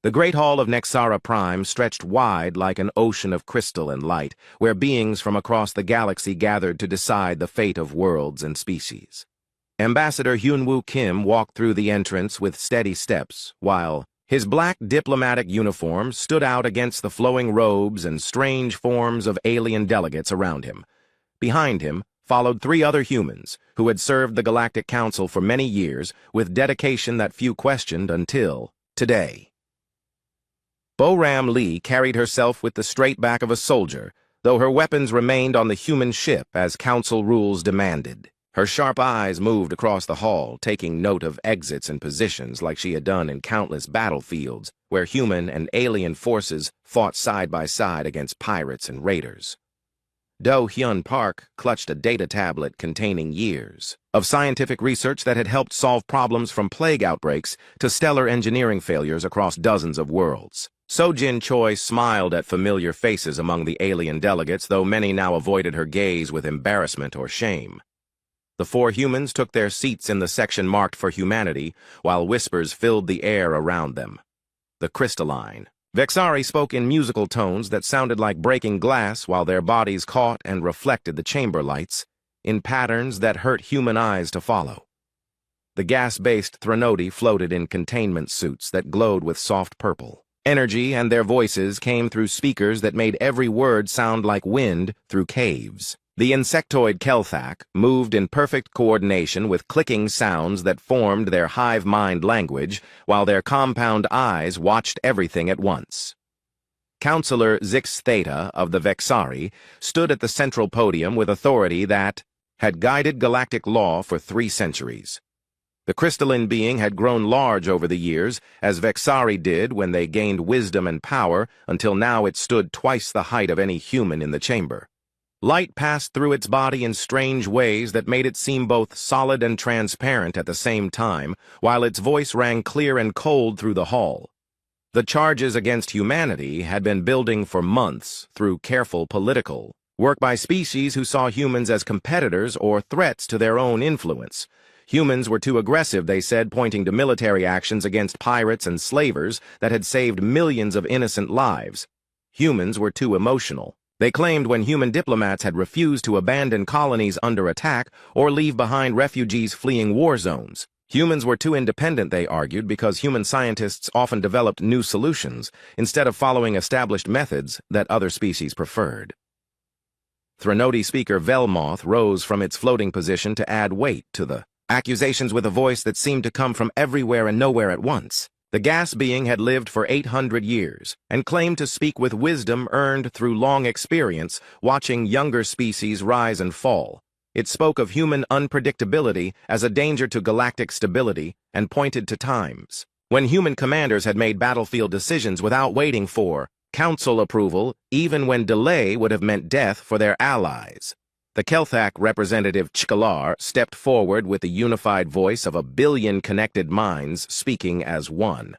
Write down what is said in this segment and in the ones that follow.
The Great Hall of Nexara Prime stretched wide like an ocean of crystal and light, where beings from across the galaxy gathered to decide the fate of worlds and species. Ambassador Hyunwoo Kim walked through the entrance with steady steps, while his black diplomatic uniform stood out against the flowing robes and strange forms of alien delegates around him. Behind him followed 3 other humans who had served the Galactic Council for many years with dedication that few questioned until today. Bo-Ram Lee carried herself with the straight back of a soldier, though her weapons remained on the human ship as Council rules demanded. Her sharp eyes moved across the hall, taking note of exits and positions like she had done in countless battlefields where human and alien forces fought side by side against pirates and raiders. Do Hyun Park clutched a data tablet containing years of scientific research that had helped solve problems from plague outbreaks to stellar engineering failures across dozens of worlds. So-Jin Choi smiled at familiar faces among the alien delegates, though many now avoided her gaze with embarrassment or shame. The 4 humans took their seats in the section marked for humanity, while whispers filled the air around them. The crystalline. Vexari spoke in musical tones that sounded like breaking glass while their bodies caught and reflected the chamber lights, in patterns that hurt human eyes to follow. The gas-based Threnody floated in containment suits that glowed with soft purple. Energy and their voices came through speakers that made every word sound like wind through caves. The insectoid Kelthak moved in perfect coordination with clicking sounds that formed their hive mind language, while their compound eyes watched everything at once. Counselor Zix Theta of the Vexari stood at the central podium with authority that had guided galactic law for 3 centuries. The crystalline being had grown large over the years, as Vexari did when they gained wisdom and power, until now it stood twice the height of any human in the chamber. Light passed through its body in strange ways that made it seem both solid and transparent at the same time, while its voice rang clear and cold through the hall. The charges against humanity had been building for months through careful political work by species who saw humans as competitors or threats to their own influence. Humans were too aggressive, they said, pointing to military actions against pirates and slavers that had saved millions of innocent lives. Humans were too emotional. They claimed when human diplomats had refused to abandon colonies under attack or leave behind refugees fleeing war zones. Humans were too independent, they argued, because human scientists often developed new solutions instead of following established methods that other species preferred. Threnody speaker Velmoth rose from its floating position to add weight to the accusations with a voice that seemed to come from everywhere and nowhere at once. The gas being had lived for 800 years and claimed to speak with wisdom earned through long experience watching younger species rise and fall. It spoke of human unpredictability as a danger to galactic stability and pointed to times when human commanders had made battlefield decisions without waiting for council approval, even when delay would have meant death for their allies. The Kelthak representative Chkalar stepped forward with the unified voice of 1 billion connected minds speaking as one.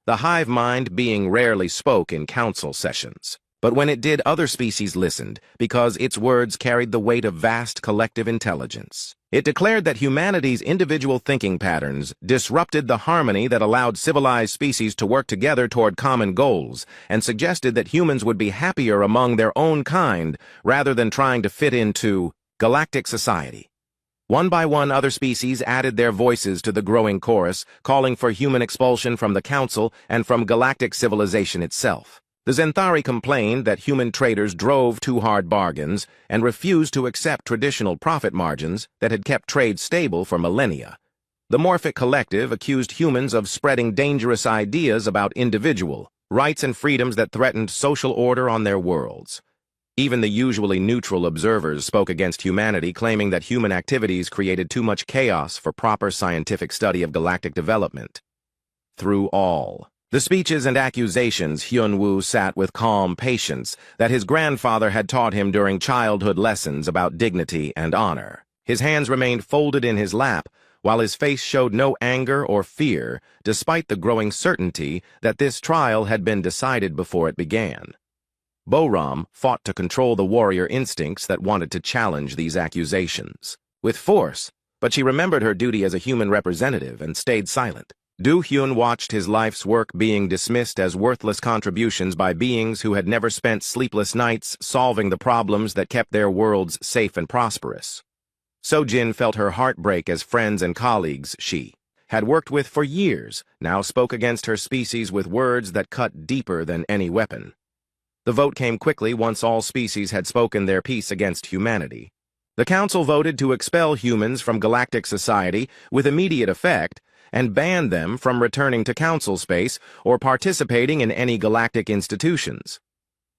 The hive mind being rarely spoke in council sessions, but when it did, other species listened because its words carried the weight of vast collective intelligence. It declared that humanity's individual thinking patterns disrupted the harmony that allowed civilized species to work together toward common goals, and suggested that humans would be happier among their own kind rather than trying to fit into galactic society. One by one, other species added their voices to the growing chorus, calling for human expulsion from the Council and from galactic civilization itself. The Zenthari complained that human traders drove too hard bargains and refused to accept traditional profit margins that had kept trade stable for millennia. The Morphic Collective accused humans of spreading dangerous ideas about individual rights and freedoms that threatened social order on their worlds. Even the usually neutral observers spoke against humanity, claiming that human activities created too much chaos for proper scientific study of galactic development. Through all the speeches and accusations, Hyunwoo sat with calm patience that his grandfather had taught him during childhood lessons about dignity and honor. His hands remained folded in his lap, while his face showed no anger or fear, despite the growing certainty that this trial had been decided before it began. Bo-Ram fought to control the warrior instincts that wanted to challenge these accusations with force, but she remembered her duty as a human representative and stayed silent. Do-hyun watched his life's work being dismissed as worthless contributions by beings who had never spent sleepless nights solving the problems that kept their worlds safe and prosperous. So-jin felt her heart break as friends and colleagues she had worked with for years now spoke against her species with words that cut deeper than any weapon. The vote came quickly once all species had spoken their piece against humanity. The council voted to expel humans from galactic society with immediate effect and ban them from returning to council space or participating in any galactic institutions.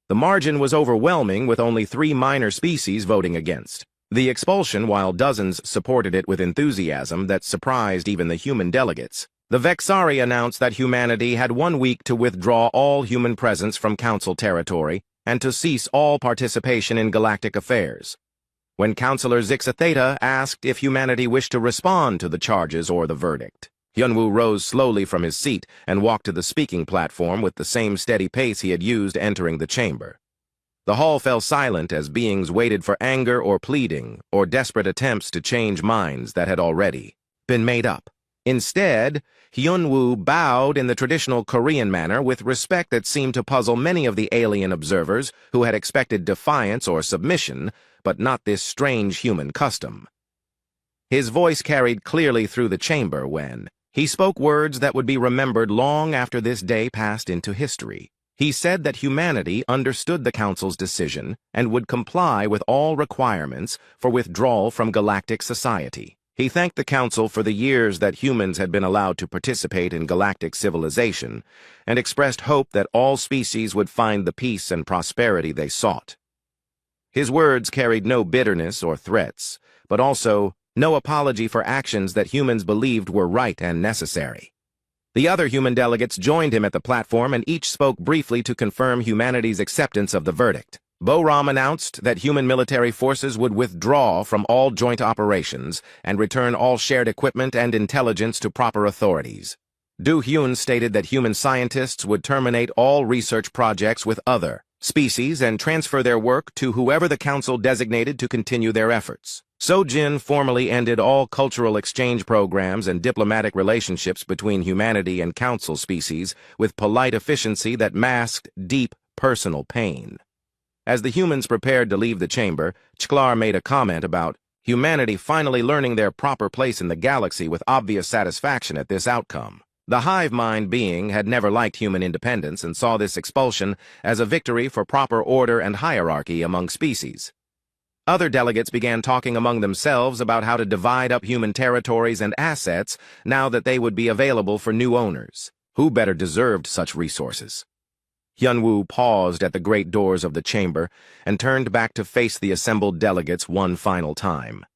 The margin was overwhelming, with only 3 minor species voting against the expulsion, while dozens supported it with enthusiasm that surprised even the human delegates. The Vexari announced that humanity had 1 week to withdraw all human presence from council territory and to cease all participation in galactic affairs. When Councillor Zixatheta asked if humanity wished to respond to the charges or the verdict, Hyunwoo rose slowly from his seat and walked to the speaking platform with the same steady pace he had used entering the chamber. The hall fell silent as beings waited for anger or pleading or desperate attempts to change minds that had already been made up. Instead, Hyunwoo bowed in the traditional Korean manner with respect that seemed to puzzle many of the alien observers who had expected defiance or submission, but not this strange human custom. His voice carried clearly through the chamber when he spoke words that would be remembered long after this day passed into history. He said that humanity understood the Council's decision and would comply with all requirements for withdrawal from galactic society. He thanked the Council for the years that humans had been allowed to participate in galactic civilization and expressed hope that all species would find the peace and prosperity they sought. His words carried no bitterness or threats, but also no apology for actions that humans believed were right and necessary. The other human delegates joined him at the platform and each spoke briefly to confirm humanity's acceptance of the verdict. Bo-Ram announced that human military forces would withdraw from all joint operations and return all shared equipment and intelligence to proper authorities. Do-hyun stated that human scientists would terminate all research projects with other species and transfer their work to whoever the Council designated to continue their efforts. So-jin formally ended all cultural exchange programs and diplomatic relationships between humanity and Council species with polite efficiency that masked deep personal pain. As the humans prepared to leave the chamber, Chklar made a comment about humanity finally learning their proper place in the galaxy with obvious satisfaction at this outcome. The hive mind being had never liked human independence and saw this expulsion as a victory for proper order and hierarchy among species. Other delegates began talking among themselves about how to divide up human territories and assets now that they would be available for new owners. Who better deserved such resources? Hyunwoo paused at the great doors of the chamber and turned back to face the assembled delegates one final time.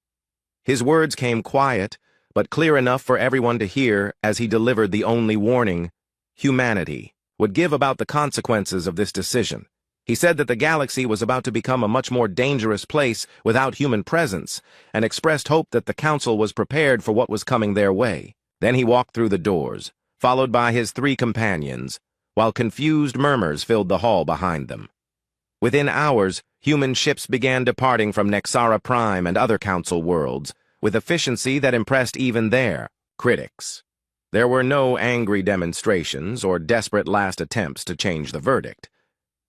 His words came quiet, but clear enough for everyone to hear as he delivered the only warning humanity would give about the consequences of this decision. He said that the galaxy was about to become a much more dangerous place without human presence, and expressed hope that the Council was prepared for what was coming their way. Then he walked through the doors, followed by his 3 companions, while confused murmurs filled the hall behind them. Within hours, human ships began departing from Nexara Prime and other Council worlds, with efficiency that impressed even their critics. There were no angry demonstrations or desperate last attempts to change the verdict.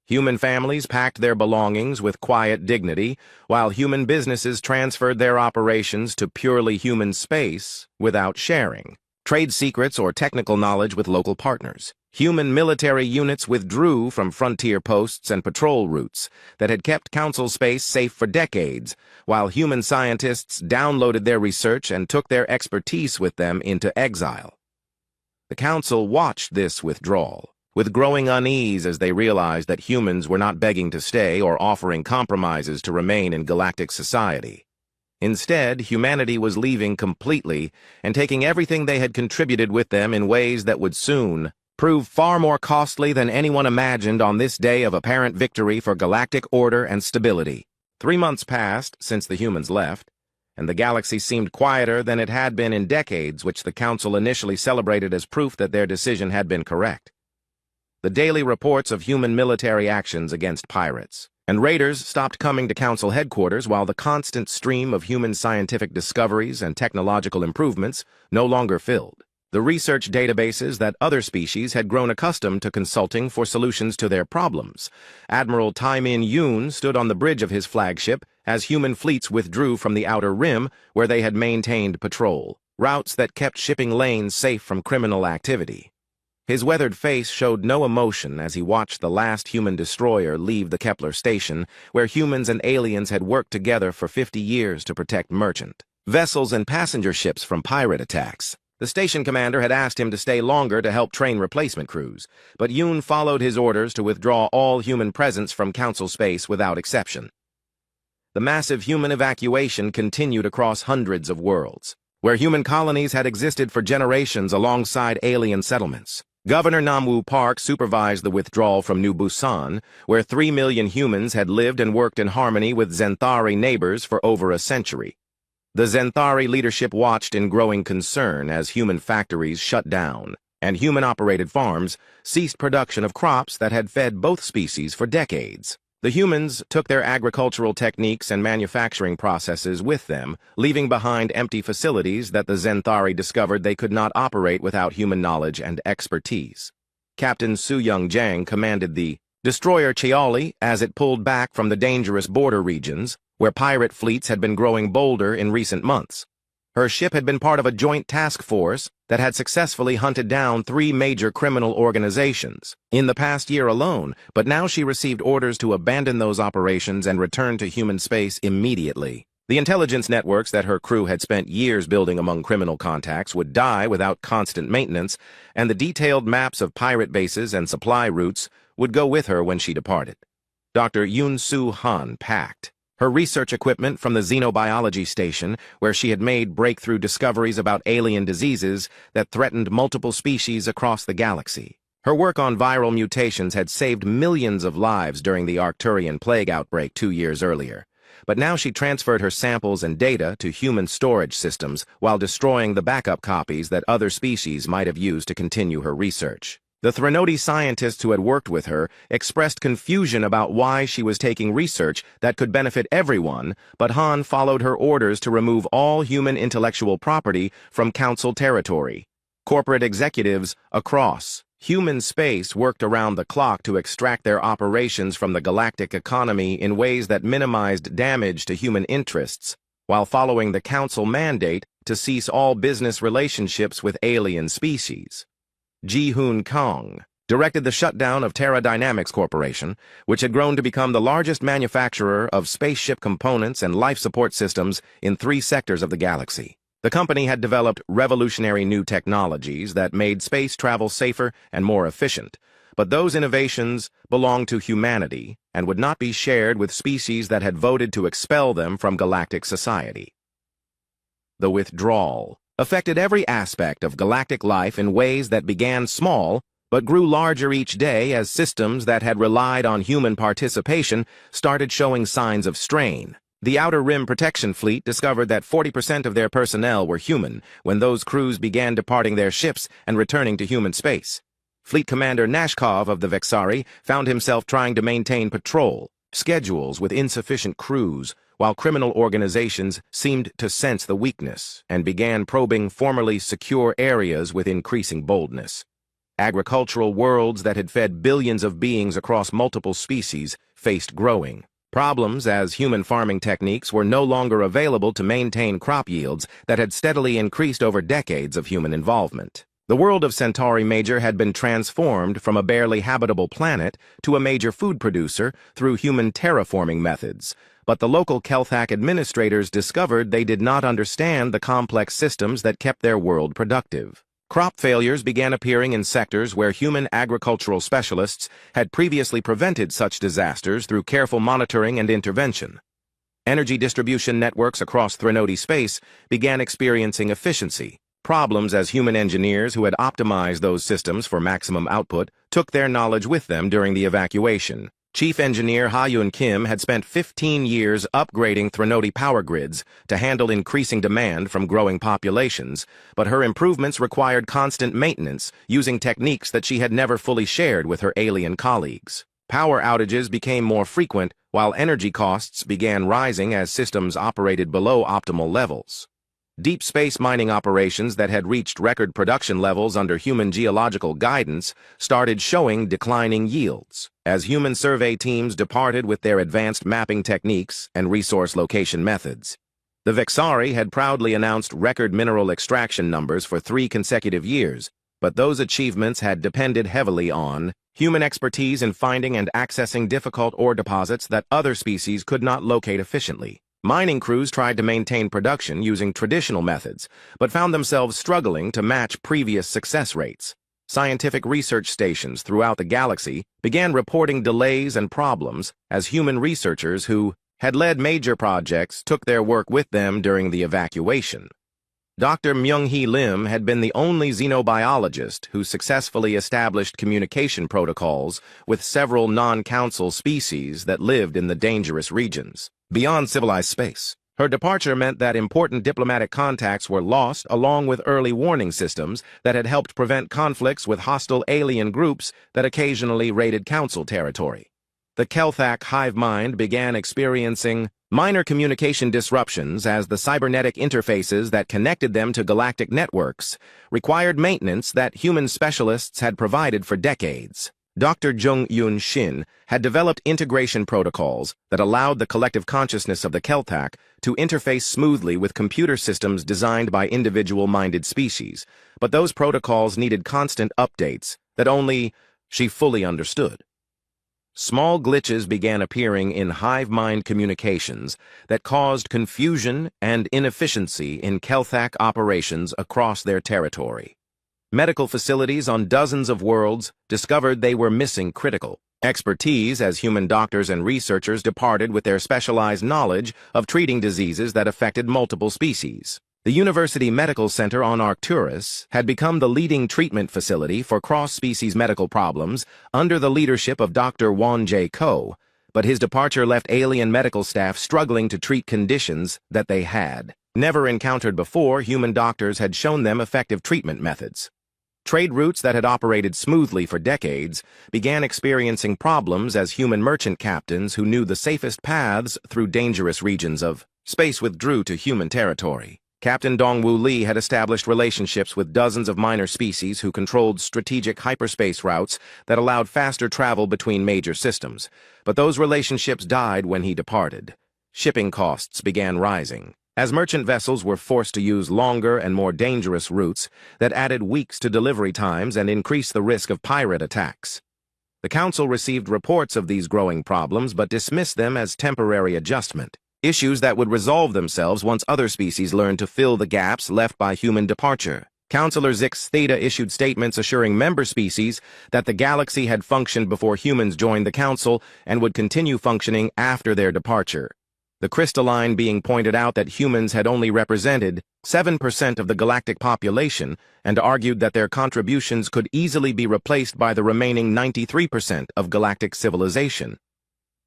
Human families packed their belongings with quiet dignity, while human businesses transferred their operations to purely human space without sharing trade secrets or technical knowledge with local partners. Human military units withdrew from frontier posts and patrol routes that had kept Council space safe for decades, while human scientists downloaded their research and took their expertise with them into exile. The Council watched this withdrawal with growing unease as they realized that humans were not begging to stay or offering compromises to remain in galactic society. Instead, humanity was leaving completely and taking everything they had contributed with them in ways that would soon prove far more costly than anyone imagined on this day of apparent victory for galactic order and stability. 3 months passed since the humans left, and the galaxy seemed quieter than it had been in decades, which the Council initially celebrated as proof that their decision had been correct. The daily reports of human military actions against pirates and raiders stopped coming to Council headquarters, while the constant stream of human scientific discoveries and technological improvements no longer filled the research databases that other species had grown accustomed to consulting for solutions to their problems. Admiral Tai-Min Yoon stood on the bridge of his flagship as human fleets withdrew from the outer rim where they had maintained patrol, routes that kept shipping lanes safe from criminal activity. His weathered face showed no emotion as he watched the last human destroyer leave the Kepler station, where humans and aliens had worked together for 50 years to protect merchant vessels and passenger ships from pirate attacks. The station commander had asked him to stay longer to help train replacement crews, but Yoon followed his orders to withdraw all human presence from Council space without exception. The massive human evacuation continued across hundreds of worlds, where human colonies had existed for generations alongside alien settlements. Governor Namwoo Park supervised the withdrawal from New Busan, where 3 million humans had lived and worked in harmony with Zenthari neighbors for over a century. The Zenthari leadership watched in growing concern as human factories shut down, and human-operated farms ceased production of crops that had fed both species for decades. The humans took their agricultural techniques and manufacturing processes with them, leaving behind empty facilities that the Zenthari discovered they could not operate without human knowledge and expertise. Captain Su-Young Jang commanded the destroyer Cheoli as it pulled back from the dangerous border regions, where pirate fleets had been growing bolder in recent months. Her ship had been part of a joint task force that had successfully hunted down 3 major criminal organizations in the past year alone, but now she received orders to abandon those operations and return to human space immediately. The intelligence networks that her crew had spent years building among criminal contacts would die without constant maintenance, and the detailed maps of pirate bases and supply routes would go with her when she departed. Dr. Yoon Soo Han packed her research equipment from the xenobiology station, where she had made breakthrough discoveries about alien diseases that threatened multiple species across the galaxy. Her work on viral mutations had saved millions of lives during the Arcturian plague outbreak 2 years earlier. But now she transferred her samples and data to human storage systems while destroying the backup copies that other species might have used to continue her research. The Threnody scientists who had worked with her expressed confusion about why she was taking research that could benefit everyone, but Han followed her orders to remove all human intellectual property from Council territory. Corporate executives across human space worked around the clock to extract their operations from the galactic economy in ways that minimized damage to human interests, while following the Council mandate to cease all business relationships with alien species. Ji-Hoon Kong directed the shutdown of Terra Dynamics Corporation, which had grown to become the largest manufacturer of spaceship components and life support systems in 3 sectors of the galaxy. The company had developed revolutionary new technologies that made space travel safer and more efficient, but those innovations belonged to humanity and would not be shared with species that had voted to expel them from galactic society. The withdrawal affected every aspect of galactic life in ways that began small but grew larger each day as systems that had relied on human participation started showing signs of strain. The Outer Rim Protection Fleet discovered that 40% of their personnel were human when those crews began departing their ships and returning to human space. Fleet Commander Nashkov of the Vexari found himself trying to maintain patrol schedules with insufficient crews, while criminal organizations seemed to sense the weakness and began probing formerly secure areas with increasing boldness. Agricultural worlds that had fed billions of beings across multiple species faced growing problems as human farming techniques were no longer available to maintain crop yields that had steadily increased over decades of human involvement. The world of Centauri Major had been transformed from a barely habitable planet to a major food producer through human terraforming methods, but the local Kelthak administrators discovered they did not understand the complex systems that kept their world productive. Crop failures began appearing in sectors where human agricultural specialists had previously prevented such disasters through careful monitoring and intervention. Energy distribution networks across Threnody space began experiencing efficiency problems as human engineers who had optimized those systems for maximum output took their knowledge with them during the evacuation. Chief Engineer Ha-Yun Kim had spent 15 years upgrading Threnody power grids to handle increasing demand from growing populations, but her improvements required constant maintenance using techniques that she had never fully shared with her alien colleagues. Power outages became more frequent, while energy costs began rising as systems operated below optimal levels. Deep space mining operations that had reached record production levels under human geological guidance started showing declining yields, as human survey teams departed with their advanced mapping techniques and resource location methods. The Vexari had proudly announced record mineral extraction numbers for 3 consecutive years, but those achievements had depended heavily on human expertise in finding and accessing difficult ore deposits that other species could not locate efficiently. Mining crews tried to maintain production using traditional methods, but found themselves struggling to match previous success rates. Scientific research stations throughout the galaxy began reporting delays and problems as human researchers who had led major projects took their work with them during the evacuation. Dr. Myung-hee Lim had been the only xenobiologist who successfully established communication protocols with several non-council species that lived in the dangerous regions beyond civilized space. Her departure meant that important diplomatic contacts were lost, along with early warning systems that had helped prevent conflicts with hostile alien groups that occasionally raided council territory. The Kelthak hive mind began experiencing minor communication disruptions as the cybernetic interfaces that connected them to galactic networks required maintenance that human specialists had provided for decades. Dr. Jung-Yoon Shin had developed integration protocols that allowed the collective consciousness of the Kelthak to interface smoothly with computer systems designed by individual-minded species, but those protocols needed constant updates that only she fully understood. Small glitches began appearing in hive mind communications that caused confusion and inefficiency in Kelthak operations across their territory. Medical facilities on dozens of worlds discovered they were missing critical expertise as human doctors and researchers departed with their specialized knowledge of treating diseases that affected multiple species. The University Medical Center on Arcturus had become the leading treatment facility for cross-species medical problems under the leadership of Dr. Won Jae-ko, but his departure left alien medical staff struggling to treat conditions that they had never encountered before. Human doctors had shown them effective treatment methods. Trade routes that had operated smoothly for decades began experiencing problems as human merchant captains who knew the safest paths through dangerous regions of space withdrew to human territory. Captain Dongwoo Lee had established relationships with dozens of minor species who controlled strategic hyperspace routes that allowed faster travel between major systems, but those relationships died when he departed. Shipping costs began rising, as merchant vessels were forced to use longer and more dangerous routes that added weeks to delivery times and increased the risk of pirate attacks. The Council received reports of these growing problems but dismissed them as temporary adjustment, issues that would resolve themselves once other species learned to fill the gaps left by human departure. Counselor Zix Theta issued statements assuring member species that the galaxy had functioned before humans joined the Council and would continue functioning after their departure. The crystalline being pointed out that humans had only represented 7% of the galactic population and argued that their contributions could easily be replaced by the remaining 93% of galactic civilization.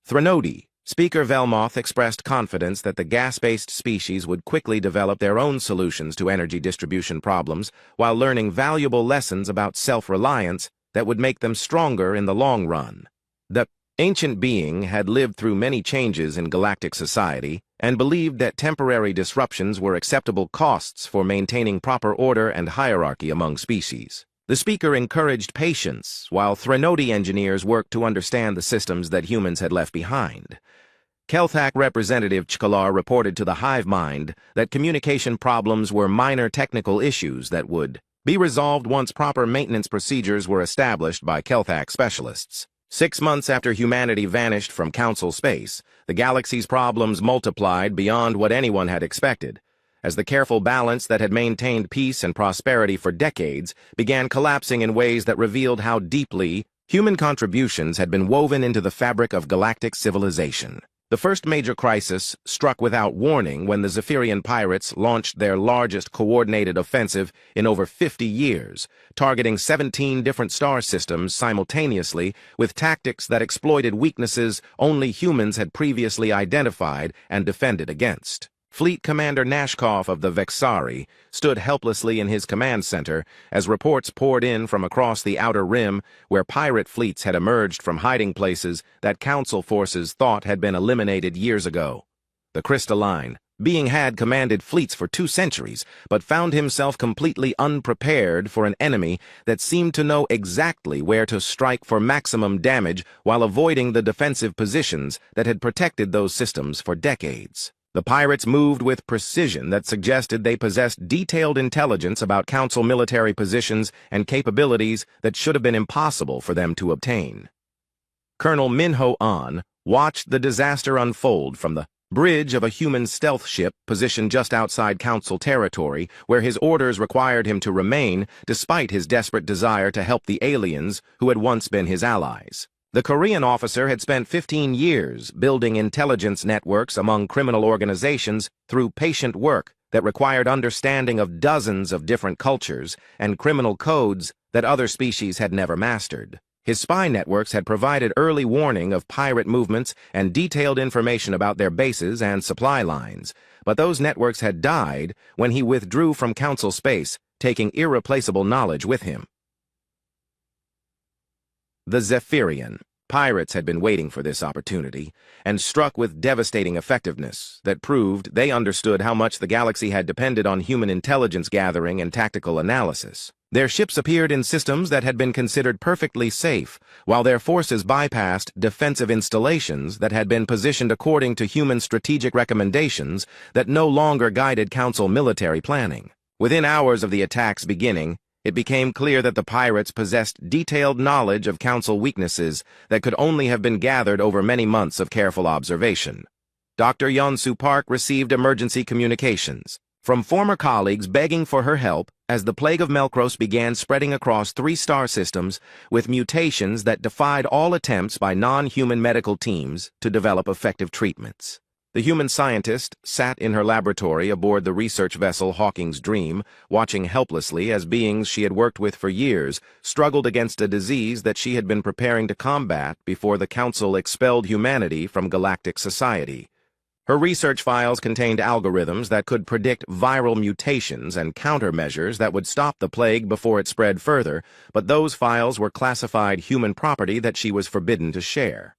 Threnody, Speaker Velmoth expressed confidence that the gas-based species would quickly develop their own solutions to energy distribution problems while learning valuable lessons about self-reliance that would make them stronger in the long run. The ancient being had lived through many changes in galactic society and believed that temporary disruptions were acceptable costs for maintaining proper order and hierarchy among species. The speaker encouraged patience while Threnody engineers worked to understand the systems that humans had left behind. Kelthak Representative Chkalar reported to the hive mind that communication problems were minor technical issues that would be resolved once proper maintenance procedures were established by Kelthak specialists. 6 months after humanity vanished from Council space, the galaxy's problems multiplied beyond what anyone had expected, as the careful balance that had maintained peace and prosperity for decades began collapsing in ways that revealed how deeply human contributions had been woven into the fabric of galactic civilization. The first major crisis struck without warning when the Zephyrian pirates launched their largest coordinated offensive in over 50 years, targeting 17 different star systems simultaneously with tactics that exploited weaknesses only humans had previously identified and defended against. Fleet Commander Nashkoff of the Vexari stood helplessly in his command center as reports poured in from across the Outer Rim where pirate fleets had emerged from hiding places that Council forces thought had been eliminated years ago. The crystalline, Being had commanded fleets for 2 centuries, but found himself completely unprepared for an enemy that seemed to know exactly where to strike for maximum damage while avoiding the defensive positions that had protected those systems for decades. The pirates moved with precision that suggested they possessed detailed intelligence about Council military positions and capabilities that should have been impossible for them to obtain. Colonel Minho An watched the disaster unfold from the bridge of a human stealth ship positioned just outside Council territory, where his orders required him to remain despite his desperate desire to help the aliens who had once been his allies. The Korean officer had spent 15 years building intelligence networks among criminal organizations through patient work that required understanding of dozens of different cultures and criminal codes that other species had never mastered. His spy networks had provided early warning of pirate movements and detailed information about their bases and supply lines, but those networks had died when he withdrew from Council space, taking irreplaceable knowledge with him. The Zephyrian. Pirates had been waiting for this opportunity, and struck with devastating effectiveness that proved they understood how much the galaxy had depended on human intelligence gathering and tactical analysis. Their ships appeared in systems that had been considered perfectly safe, while their forces bypassed defensive installations that had been positioned according to human strategic recommendations that no longer guided Council military planning. Within hours of the attack's beginning, it became clear that the pirates possessed detailed knowledge of Council weaknesses that could only have been gathered over many months of careful observation. Dr. Yeonsu Park received emergency communications from former colleagues begging for her help as the plague of Melkros began spreading across 3 star systems with mutations that defied all attempts by non-human medical teams to develop effective treatments. The human scientist sat in her laboratory aboard the research vessel Hawking's Dream, watching helplessly as beings she had worked with for years struggled against a disease that she had been preparing to combat before the Council expelled humanity from galactic society. Her research files contained algorithms that could predict viral mutations and countermeasures that would stop the plague before it spread further, but those files were classified human property that she was forbidden to share.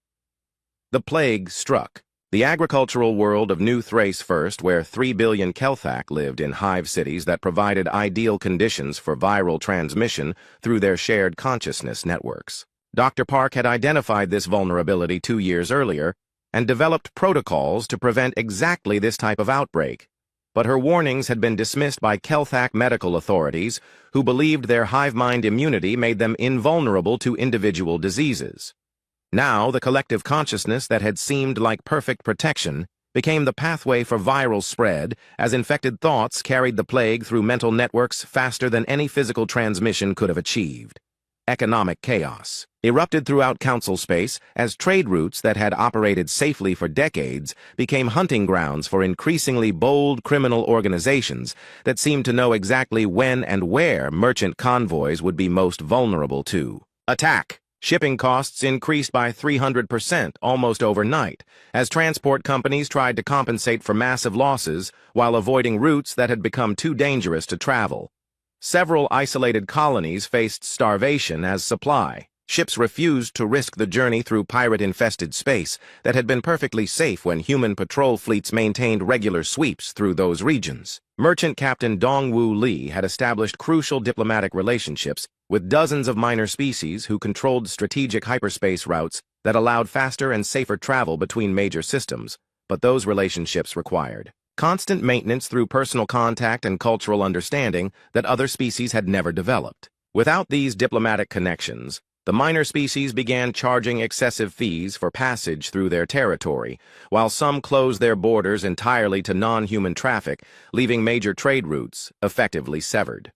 The plague struck. The agricultural world of New Thrace first, where 3 billion Kelthak lived in hive cities that provided ideal conditions for viral transmission through their shared consciousness networks. Dr. Park had identified this vulnerability 2 years earlier and developed protocols to prevent exactly this type of outbreak. But her warnings had been dismissed by Kelthak medical authorities, who believed their hive mind immunity made them invulnerable to individual diseases. Now, the collective consciousness that had seemed like perfect protection became the pathway for viral spread, as infected thoughts carried the plague through mental networks faster than any physical transmission could have achieved. Economic chaos erupted throughout Council space as trade routes that had operated safely for decades became hunting grounds for increasingly bold criminal organizations that seemed to know exactly when and where merchant convoys would be most vulnerable to attack. Shipping costs increased by 300% almost overnight, as transport companies tried to compensate for massive losses while avoiding routes that had become too dangerous to travel. Several isolated colonies faced starvation as supply. Ships refused to risk the journey through pirate-infested space that had been perfectly safe when human patrol fleets maintained regular sweeps through those regions. Merchant Captain Dongwoo Lee had established crucial diplomatic relationships with dozens of minor species who controlled strategic hyperspace routes that allowed faster and safer travel between major systems, but those relationships required constant maintenance through personal contact and cultural understanding that other species had never developed. Without these diplomatic connections, the minor species began charging excessive fees for passage through their territory, while some closed their borders entirely to non-human traffic, leaving major trade routes effectively severed.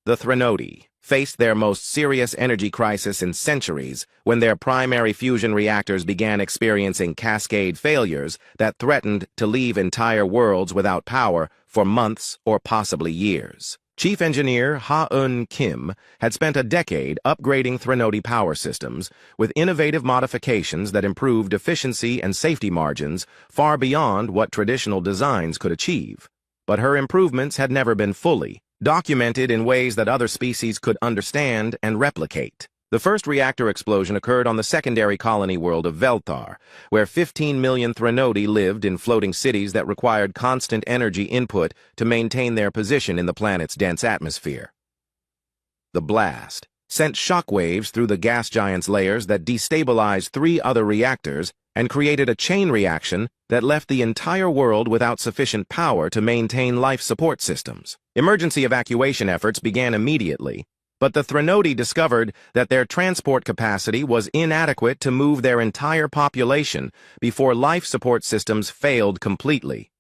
The Threnodi faced their most serious energy crisis in centuries when their primary fusion reactors began experiencing cascade failures that threatened to leave entire worlds without power for months or possibly years. Chief Engineer Ha-eun Kim had spent a decade upgrading Threnodi power systems with innovative modifications that improved efficiency and safety margins far beyond what traditional designs could achieve. But her improvements had never been fully documented in ways that other species could understand and replicate. The first reactor explosion occurred on the secondary colony world of Velthar, where 15 million Threnodi lived in floating cities that required constant energy input to maintain their position in the planet's dense atmosphere. The blast sent shockwaves through the gas giant's layers that destabilized 3 other reactors and created a chain reaction that left the entire world without sufficient power to maintain life support systems. Emergency evacuation efforts began immediately, but the Threnodi discovered that their transport capacity was inadequate to move their entire population before life support systems failed completely.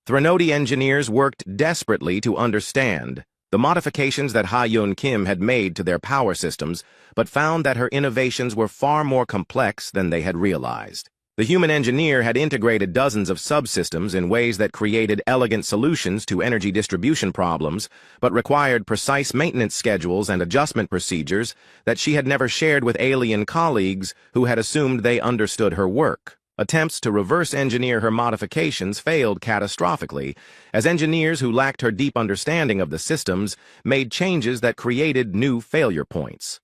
Threnodi engineers worked desperately to understand the modifications that Ha-Yun Kim had made to their power systems, but found that her innovations were far more complex than they had realized. The human engineer had integrated dozens of subsystems in ways that created elegant solutions to energy distribution problems, but required precise maintenance schedules and adjustment procedures that she had never shared with alien colleagues who had assumed they understood her work. Attempts to reverse engineer her modifications failed catastrophically, as engineers who lacked her deep understanding of the systems made changes that created new failure points.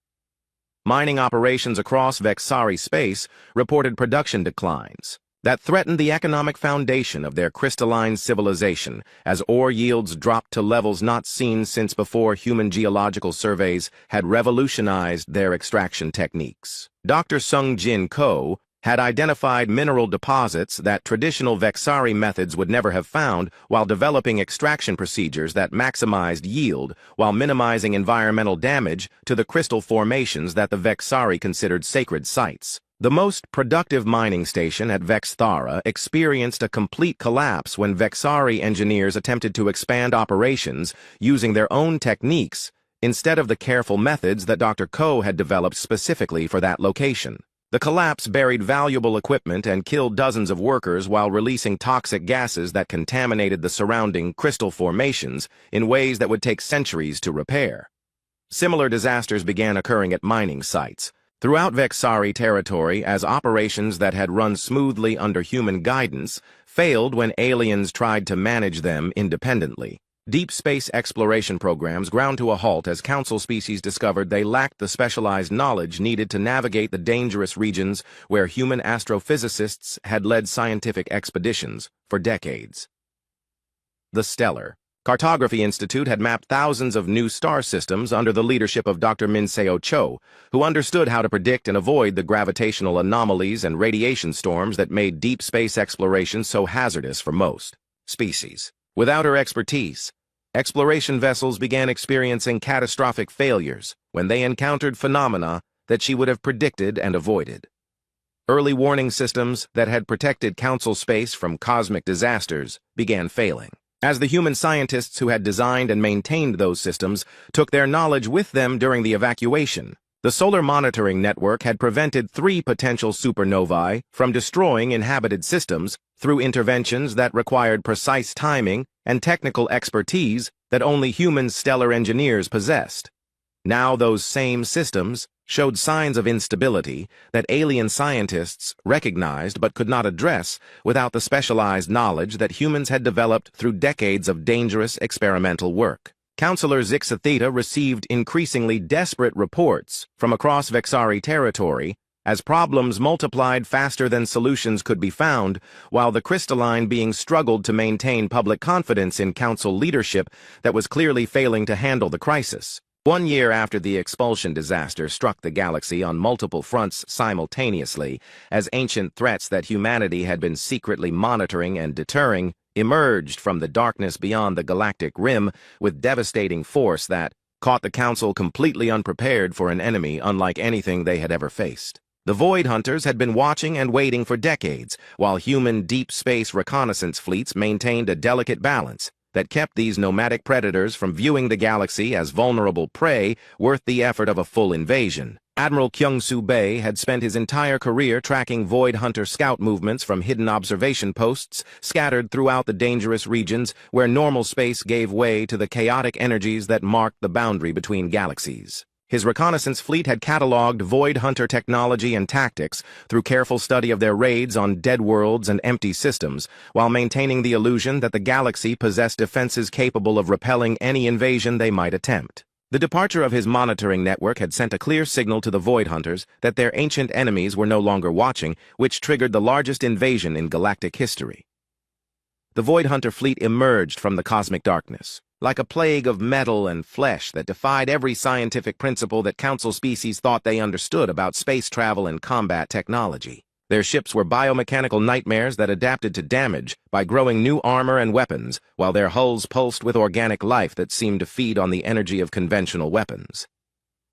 Mining operations across Vexari space reported production declines that threatened the economic foundation of their crystalline civilization as ore yields dropped to levels not seen since before human geological surveys had revolutionized their extraction techniques. Dr. Sung Jin Ko had identified mineral deposits that traditional Vexari methods would never have found while developing extraction procedures that maximized yield while minimizing environmental damage to the crystal formations that the Vexari considered sacred sites. The most productive mining station at Vexthara experienced a complete collapse when Vexari engineers attempted to expand operations using their own techniques instead of the careful methods that Dr. Ko had developed specifically for that location. The collapse buried valuable equipment and killed dozens of workers while releasing toxic gases that contaminated the surrounding crystal formations in ways that would take centuries to repair. Similar disasters began occurring at mining sites throughout Vexari territory as operations that had run smoothly under human guidance failed when aliens tried to manage them independently. Deep space exploration programs ground to a halt as Council species discovered they lacked the specialized knowledge needed to navigate the dangerous regions where human astrophysicists had led scientific expeditions for decades. The Stellar Cartography Institute had mapped thousands of new star systems under the leadership of Dr. Minseo Cho, who understood how to predict and avoid the gravitational anomalies and radiation storms that made deep space exploration so hazardous for most species. Without her expertise, exploration vessels began experiencing catastrophic failures when they encountered phenomena that she would have predicted and avoided. Early warning systems that had protected Council space from cosmic disasters began failing, as the human scientists who had designed and maintained those systems took their knowledge with them during the evacuation. The solar monitoring network had prevented 3 potential supernovae from destroying inhabited systems through interventions that required precise timing and technical expertise that only human stellar engineers possessed. Now those same systems showed signs of instability that alien scientists recognized but could not address without the specialized knowledge that humans had developed through decades of dangerous experimental work. Counselor Zixatheta received increasingly desperate reports from across Vexari territory as problems multiplied faster than solutions could be found, while the crystalline being struggled to maintain public confidence in Council leadership that was clearly failing to handle the crisis. 1 year after the expulsion disaster struck the galaxy on multiple fronts simultaneously, as ancient threats that humanity had been secretly monitoring and deterring emerged from the darkness beyond the galactic rim with devastating force that caught the Council completely unprepared for an enemy unlike anything they had ever faced. The Void Hunters had been watching and waiting for decades, while human deep space reconnaissance fleets maintained a delicate balance that kept these nomadic predators from viewing the galaxy as vulnerable prey worth the effort of a full invasion. Admiral Kyung-Soo Bae had spent his entire career tracking Void Hunter scout movements from hidden observation posts scattered throughout the dangerous regions where normal space gave way to the chaotic energies that marked the boundary between galaxies. His reconnaissance fleet had cataloged Void Hunter technology and tactics through careful study of their raids on dead worlds and empty systems, while maintaining the illusion that the galaxy possessed defenses capable of repelling any invasion they might attempt. The departure of his monitoring network had sent a clear signal to the Void Hunters that their ancient enemies were no longer watching, which triggered the largest invasion in galactic history. The Void Hunter fleet emerged from the cosmic darkness, like a plague of metal and flesh that defied every scientific principle that Council species thought they understood about space travel and combat technology. Their ships were biomechanical nightmares that adapted to damage by growing new armor and weapons, while their hulls pulsed with organic life that seemed to feed on the energy of conventional weapons.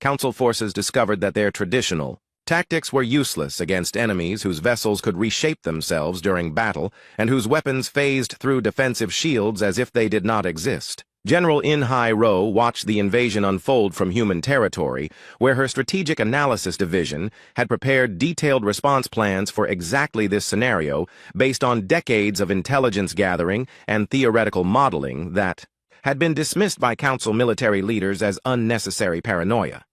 Council forces discovered that their traditional tactics were useless against enemies whose vessels could reshape themselves during battle and whose weapons phased through defensive shields as if they did not exist. General In-Hai Ro watched the invasion unfold from human territory, where her Strategic Analysis Division had prepared detailed response plans for exactly this scenario based on decades of intelligence gathering and theoretical modeling that had been dismissed by Council military leaders as unnecessary paranoia.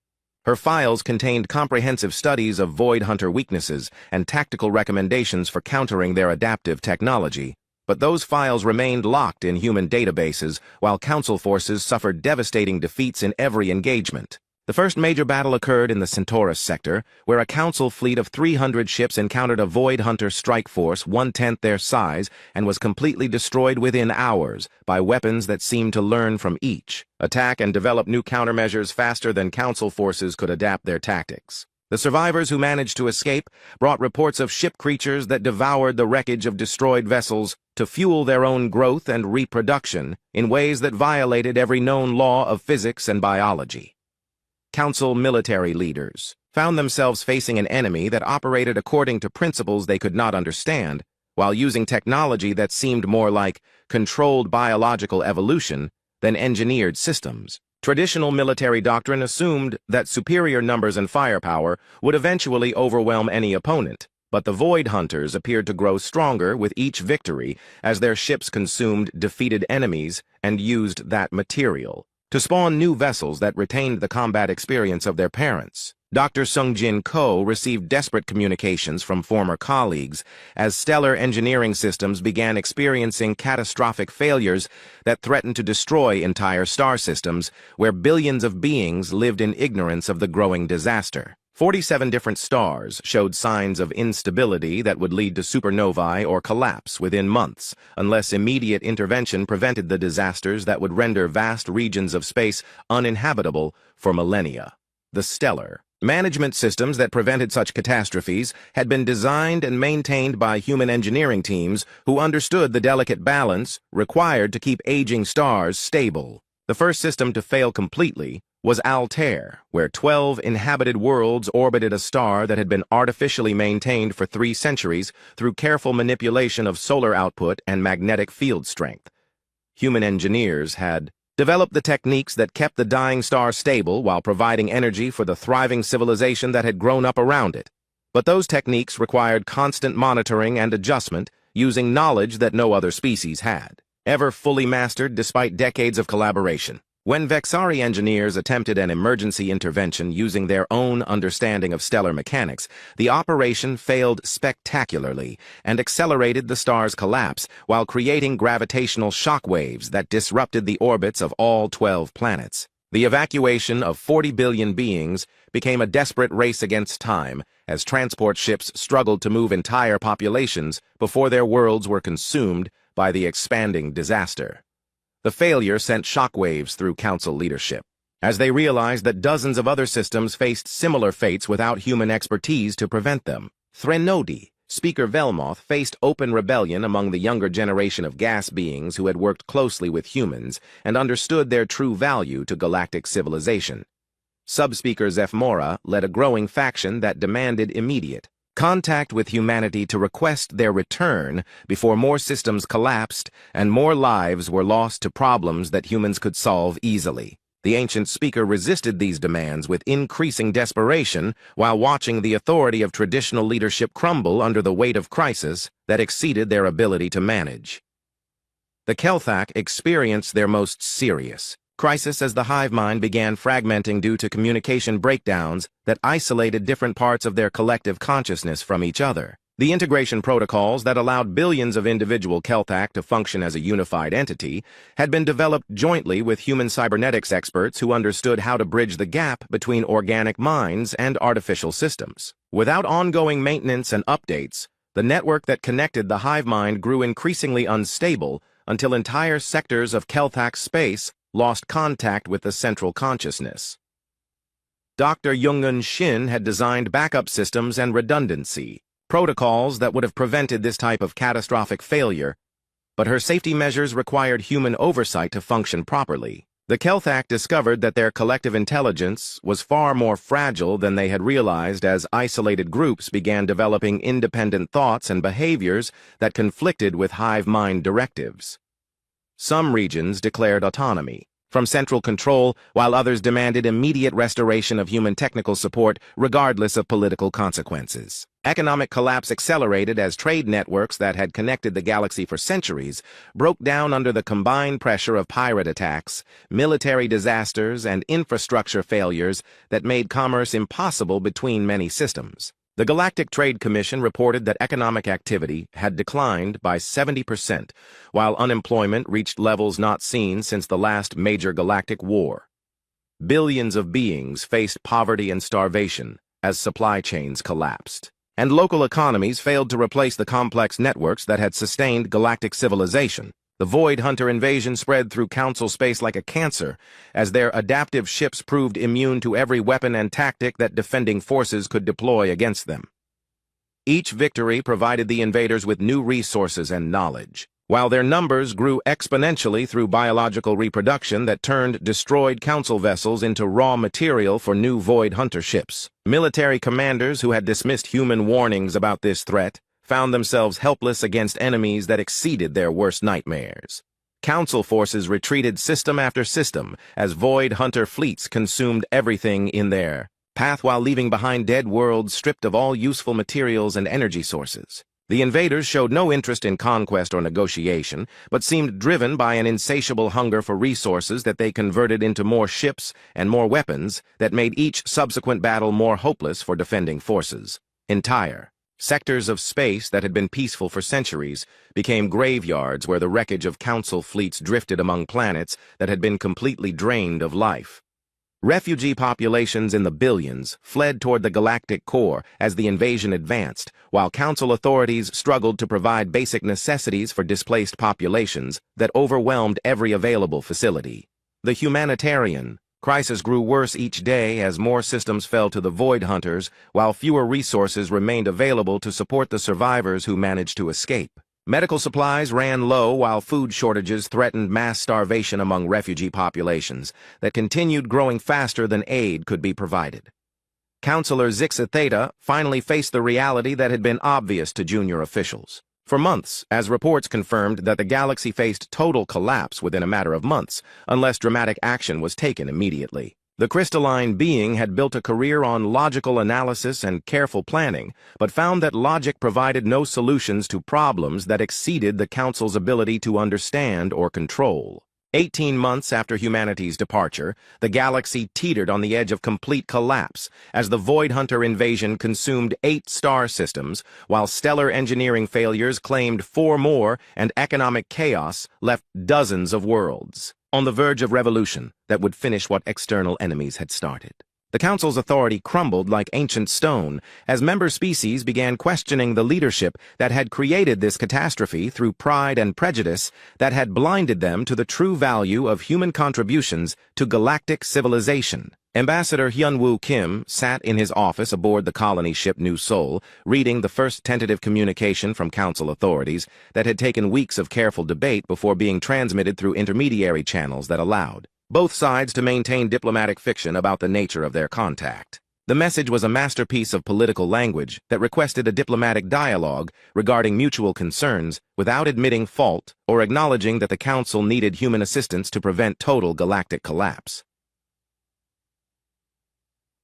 Her files contained comprehensive studies of Void Hunter weaknesses and tactical recommendations for countering their adaptive technology. But those files remained locked in human databases, while Council forces suffered devastating defeats in every engagement. The first major battle occurred in the Centaurus sector, where a Council fleet of 300 ships encountered a Void Hunter strike force 1/10 their size and was completely destroyed within hours by weapons that seemed to learn from each, attack and develop new countermeasures faster than Council forces could adapt their tactics. The survivors who managed to escape brought reports of ship creatures that devoured the wreckage of destroyed vessels to fuel their own growth and reproduction in ways that violated every known law of physics and biology. Council military leaders found themselves facing an enemy that operated according to principles they could not understand, while using technology that seemed more like controlled biological evolution than engineered systems. Traditional military doctrine assumed that superior numbers and firepower would eventually overwhelm any opponent, but the Void Hunters appeared to grow stronger with each victory as their ships consumed defeated enemies and used that material to spawn new vessels that retained the combat experience of their parents. Dr. Sungjin Ko received desperate communications from former colleagues as stellar engineering systems began experiencing catastrophic failures that threatened to destroy entire star systems where billions of beings lived in ignorance of the growing disaster. 47 different stars showed signs of instability that would lead to supernovae or collapse within months, unless immediate intervention prevented the disasters that would render vast regions of space uninhabitable for millennia. The stellar management systems that prevented such catastrophes had been designed and maintained by human engineering teams who understood the delicate balance required to keep aging stars stable. The first system to fail completely was Altair, where 12 inhabited worlds orbited a star that had been artificially maintained for 3 centuries through careful manipulation of solar output and magnetic field strength. Human engineers had developed the techniques that kept the dying star stable while providing energy for the thriving civilization that had grown up around it. But those techniques required constant monitoring and adjustment using knowledge that no other species had ever fully mastered despite decades of collaboration. When Vexari engineers attempted an emergency intervention using their own understanding of stellar mechanics, the operation failed spectacularly and accelerated the star's collapse while creating gravitational shock waves that disrupted the orbits of all 12 planets. The evacuation of 40 billion beings became a desperate race against time as transport ships struggled to move entire populations before their worlds were consumed by the expanding disaster. The failure sent shockwaves through Council leadership, as they realized that dozens of other systems faced similar fates without human expertise to prevent them. Threnody, Speaker Velmoth, faced open rebellion among the younger generation of gas beings who had worked closely with humans and understood their true value to galactic civilization. Subspeaker Zephmora led a growing faction that demanded immediate contact with humanity to request their return before more systems collapsed and more lives were lost to problems that humans could solve easily. The ancient speaker resisted these demands with increasing desperation while watching the authority of traditional leadership crumble under the weight of crisis that exceeded their ability to manage. The Kelthak experienced their most serious crisis as the hive mind began fragmenting due to communication breakdowns that isolated different parts of their collective consciousness from each other. The integration protocols that allowed billions of individual Kelthak to function as a unified entity had been developed jointly with human cybernetics experts who understood how to bridge the gap between organic minds and artificial systems. Without ongoing maintenance and updates, the network that connected the hive mind grew increasingly unstable until entire sectors of Kelthak space lost contact with the central consciousness. Dr. Jungun Shin had designed backup systems and redundancy, protocols that would have prevented this type of catastrophic failure, but her safety measures required human oversight to function properly. The Kelthak discovered that their collective intelligence was far more fragile than they had realized as isolated groups began developing independent thoughts and behaviors that conflicted with hive mind directives. Some regions declared autonomy from central control, while others demanded immediate restoration of human technical support regardless of political consequences. Economic collapse accelerated as trade networks that had connected the galaxy for centuries broke down under the combined pressure of pirate attacks, military disasters, and infrastructure failures that made commerce impossible between many systems. The Galactic Trade Commission reported that economic activity had declined by 70%, while unemployment reached levels not seen since the last major galactic war. Billions of beings faced poverty and starvation as supply chains collapsed, and local economies failed to replace the complex networks that had sustained galactic civilization. The Void Hunter invasion spread through Council space like a cancer, as their adaptive ships proved immune to every weapon and tactic that defending forces could deploy against them. Each victory provided the invaders with new resources and knowledge, while their numbers grew exponentially through biological reproduction that turned destroyed Council vessels into raw material for new Void Hunter ships. Military commanders who had dismissed human warnings about this threat found themselves helpless against enemies that exceeded their worst nightmares. Council forces retreated system after system as Void Hunter fleets consumed everything in their path while leaving behind dead worlds stripped of all useful materials and energy sources. The invaders showed no interest in conquest or negotiation, but seemed driven by an insatiable hunger for resources that they converted into more ships and more weapons that made each subsequent battle more hopeless for defending forces. Entire sectors of space that had been peaceful for centuries became graveyards where the wreckage of Council fleets drifted among planets that had been completely drained of life. Refugee populations in the billions fled toward the galactic core as the invasion advanced, while Council authorities struggled to provide basic necessities for displaced populations that overwhelmed every available facility. The humanitarian crisis grew worse each day as more systems fell to the Void Hunters, while fewer resources remained available to support the survivors who managed to escape. Medical supplies ran low while food shortages threatened mass starvation among refugee populations that continued growing faster than aid could be provided. Counselor Zixa Theta finally faced the reality that had been obvious to junior officials. For months, as reports confirmed that the galaxy faced total collapse within a matter of months, unless dramatic action was taken immediately. The crystalline being had built a career on logical analysis and careful planning, but found that logic provided no solutions to problems that exceeded the Council's ability to understand or control. 18 months after humanity's departure, the galaxy teetered on the edge of complete collapse as the Void Hunter invasion consumed 8 star systems, while stellar engineering failures claimed 4 more and economic chaos left dozens of worlds on the verge of revolution that would finish what external enemies had started. The Council's authority crumbled like ancient stone as member species began questioning the leadership that had created this catastrophe through pride and prejudice that had blinded them to the true value of human contributions to galactic civilization. Ambassador Hyunwoo Kim sat in his office aboard the colony ship New Seoul, reading the first tentative communication from Council authorities that had taken weeks of careful debate before being transmitted through intermediary channels that allowed both sides to maintain diplomatic fiction about the nature of their contact. The message was a masterpiece of political language that requested a diplomatic dialogue regarding mutual concerns without admitting fault or acknowledging that the Council needed human assistance to prevent total galactic collapse.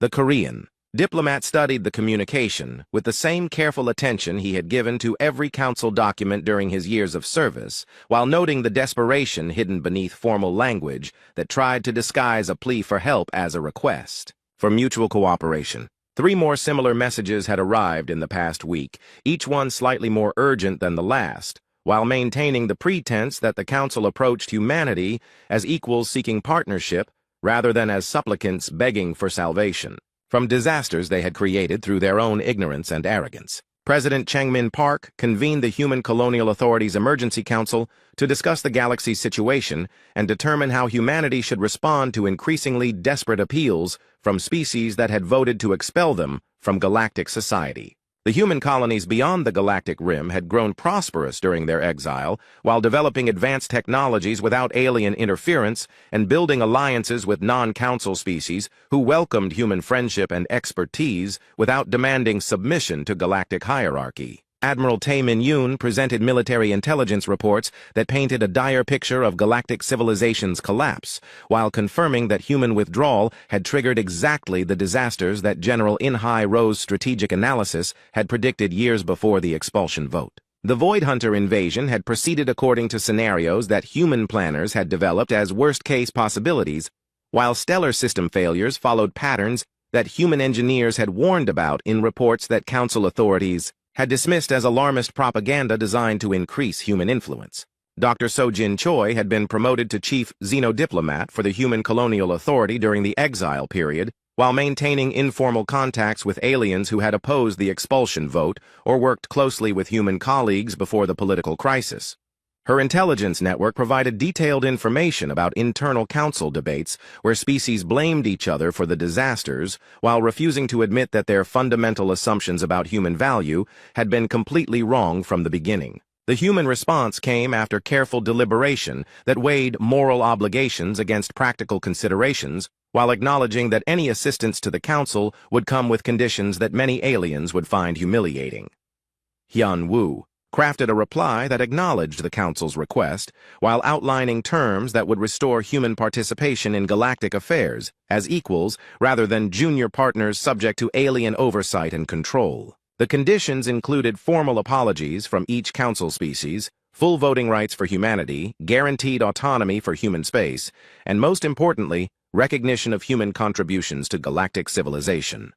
The Korean diplomat studied the communication with the same careful attention he had given to every Council document during his years of service, while noting the desperation hidden beneath formal language that tried to disguise a plea for help as a request for mutual cooperation. 3 more similar messages had arrived in the past week, each one slightly more urgent than the last, while maintaining the pretense that the Council approached humanity as equals seeking partnership rather than as supplicants begging for salvation from disasters they had created through their own ignorance and arrogance. President Changmin Park convened the Human Colonial Authority's Emergency Council to discuss the galaxy's situation and determine how humanity should respond to increasingly desperate appeals from species that had voted to expel them from galactic society. The human colonies beyond the galactic rim had grown prosperous during their exile, while developing advanced technologies without alien interference and building alliances with non-council species who welcomed human friendship and expertise without demanding submission to galactic hierarchy. Admiral Tae Min-yoon presented military intelligence reports that painted a dire picture of galactic civilization's collapse, while confirming that human withdrawal had triggered exactly the disasters that General In-hai Ro's strategic analysis had predicted years before the expulsion vote. The Void Hunter invasion had proceeded according to scenarios that human planners had developed as worst-case possibilities, while stellar system failures followed patterns that human engineers had warned about in reports that council authorities had dismissed as alarmist propaganda designed to increase human influence. Dr. Sojin Choi had been promoted to chief xenodiplomat for the Human Colonial Authority during the exile period, while maintaining informal contacts with aliens who had opposed the expulsion vote or worked closely with human colleagues before the political crisis. Her intelligence network provided detailed information about internal council debates where species blamed each other for the disasters while refusing to admit that their fundamental assumptions about human value had been completely wrong from the beginning. The human response came after careful deliberation that weighed moral obligations against practical considerations while acknowledging that any assistance to the council would come with conditions that many aliens would find humiliating. Hyun Woo crafted a reply that acknowledged the Council's request, while outlining terms that would restore human participation in galactic affairs as equals rather than junior partners subject to alien oversight and control. The conditions included formal apologies from each Council species, full voting rights for humanity, guaranteed autonomy for human space, and most importantly, recognition of human contributions to galactic civilization.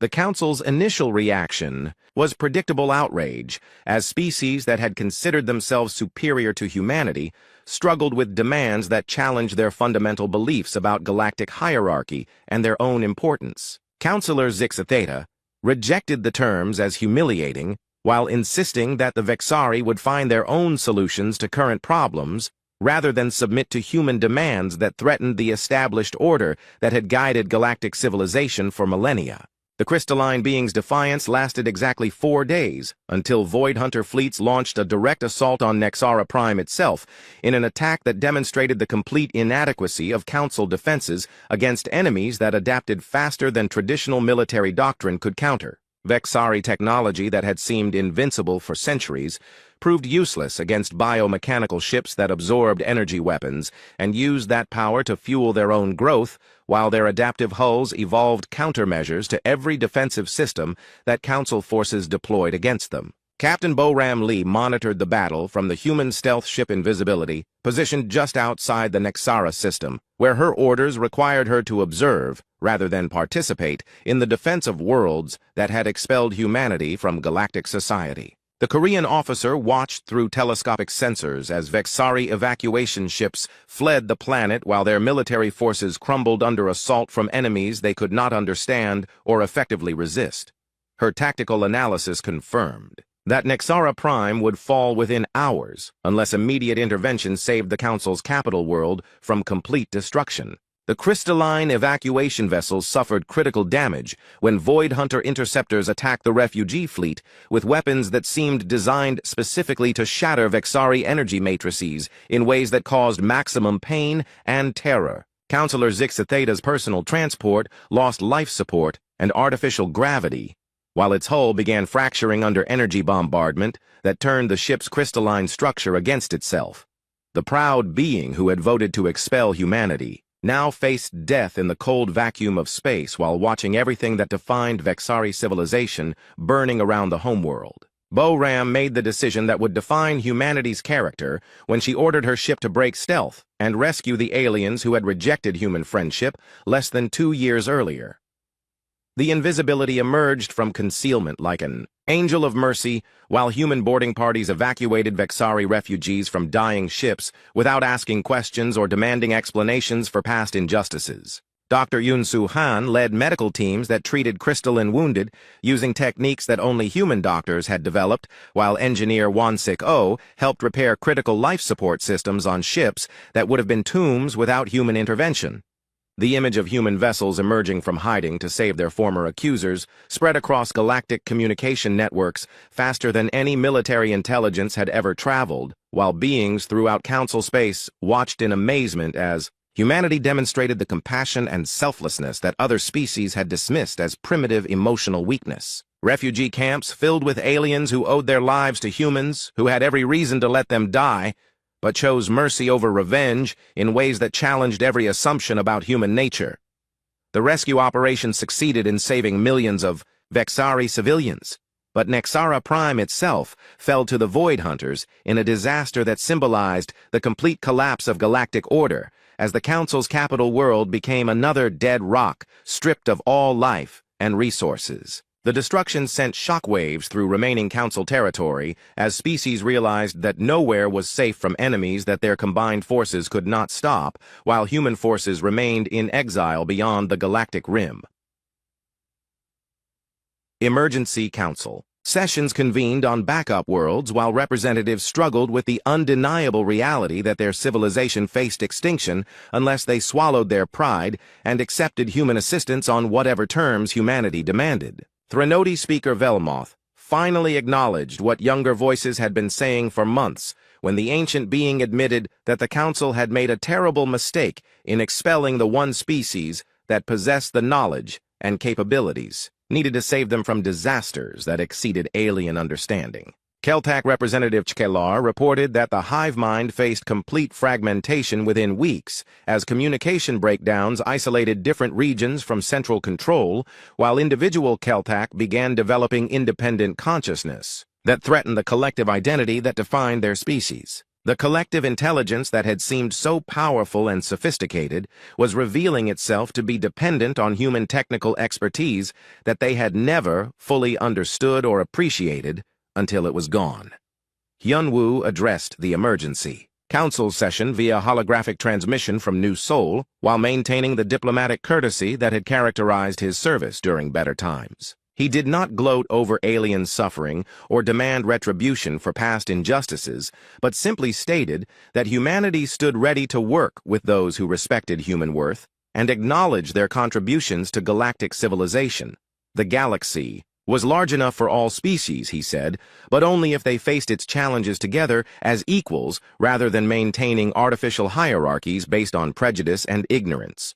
The Council's initial reaction was predictable outrage, as species that had considered themselves superior to humanity struggled with demands that challenged their fundamental beliefs about galactic hierarchy and their own importance. Councilor Zixatheta rejected the terms as humiliating, while insisting that the Vexari would find their own solutions to current problems rather than submit to human demands that threatened the established order that had guided galactic civilization for millennia. The crystalline being's defiance lasted exactly 4 days, until Void Hunter fleets launched a direct assault on Nexara Prime itself, in an attack that demonstrated the complete inadequacy of Council defenses against enemies that adapted faster than traditional military doctrine could counter. Vexari technology that had seemed invincible for centuries proved useless against biomechanical ships that absorbed energy weapons and used that power to fuel their own growth, while their adaptive hulls evolved countermeasures to every defensive system that Council forces deployed against them. Captain Bo-Ram Lee monitored the battle from the human stealth ship Invisibility, positioned just outside the Nexara system, where her orders required her to observe, rather than participate, in the defense of worlds that had expelled humanity from galactic society. The Korean officer watched through telescopic sensors as Vexari evacuation ships fled the planet while their military forces crumbled under assault from enemies they could not understand or effectively resist. Her tactical analysis confirmed that Nexara Prime would fall within hours unless immediate intervention saved the Council's capital world from complete destruction. The crystalline evacuation vessels suffered critical damage when Void Hunter interceptors attacked the refugee fleet with weapons that seemed designed specifically to shatter Vexari energy matrices in ways that caused maximum pain and terror. Councilor Zixatheta's personal transport lost life support and artificial gravity, while its hull began fracturing under energy bombardment that turned the ship's crystalline structure against itself. The proud being who had voted to expel humanity now faced death in the cold vacuum of space while watching everything that defined Vexari civilization burning around the homeworld. Bo-Ram made the decision that would define humanity's character when she ordered her ship to break stealth and rescue the aliens who had rejected human friendship less than 2 years earlier. The invisibility emerged from concealment like an angel of mercy, while human boarding parties evacuated Vexari refugees from dying ships without asking questions or demanding explanations for past injustices. Dr. Yun-Soo Han led medical teams that treated crystalline wounded using techniques that only human doctors had developed, while engineer Won-Sik-Oh helped repair critical life support systems on ships that would have been tombs without human intervention. The image of human vessels emerging from hiding to save their former accusers spread across galactic communication networks faster than any military intelligence had ever traveled, while beings throughout Council space watched in amazement as humanity demonstrated the compassion and selflessness that other species had dismissed as primitive emotional weakness. Refugee camps filled with aliens who owed their lives to humans, who had every reason to let them die, but chose mercy over revenge in ways that challenged every assumption about human nature. The rescue operation succeeded in saving millions of Vexari civilians, but Nexara Prime itself fell to the Void Hunters in a disaster that symbolized the complete collapse of galactic order, as the Council's capital world became another dead rock, stripped of all life and resources. The destruction sent shockwaves through remaining Council territory as species realized that nowhere was safe from enemies that their combined forces could not stop, while human forces remained in exile beyond the galactic rim. Emergency Council. Sessions convened on backup worlds while representatives struggled with the undeniable reality that their civilization faced extinction unless they swallowed their pride and accepted human assistance on whatever terms humanity demanded. Threnody Speaker Velmoth finally acknowledged what younger voices had been saying for months when the ancient being admitted that the Council had made a terrible mistake in expelling the one species that possessed the knowledge and capabilities needed to save them from disasters that exceeded alien understanding. Keltak Representative Chkelar reported that the hive mind faced complete fragmentation within weeks as communication breakdowns isolated different regions from central control, while individual Keltak began developing independent consciousness that threatened the collective identity that defined their species. The collective intelligence that had seemed so powerful and sophisticated was revealing itself to be dependent on human technical expertise that they had never fully understood or appreciated until it was gone. Hyunwoo addressed the emergency council session via holographic transmission from New Seoul while maintaining the diplomatic courtesy that had characterized his service during better times. He did not gloat over alien suffering or demand retribution for past injustices, but simply stated that humanity stood ready to work with those who respected human worth and acknowledged their contributions to galactic civilization. The galaxy was large enough for all species, he said, but only if they faced its challenges together as equals rather than maintaining artificial hierarchies based on prejudice and ignorance.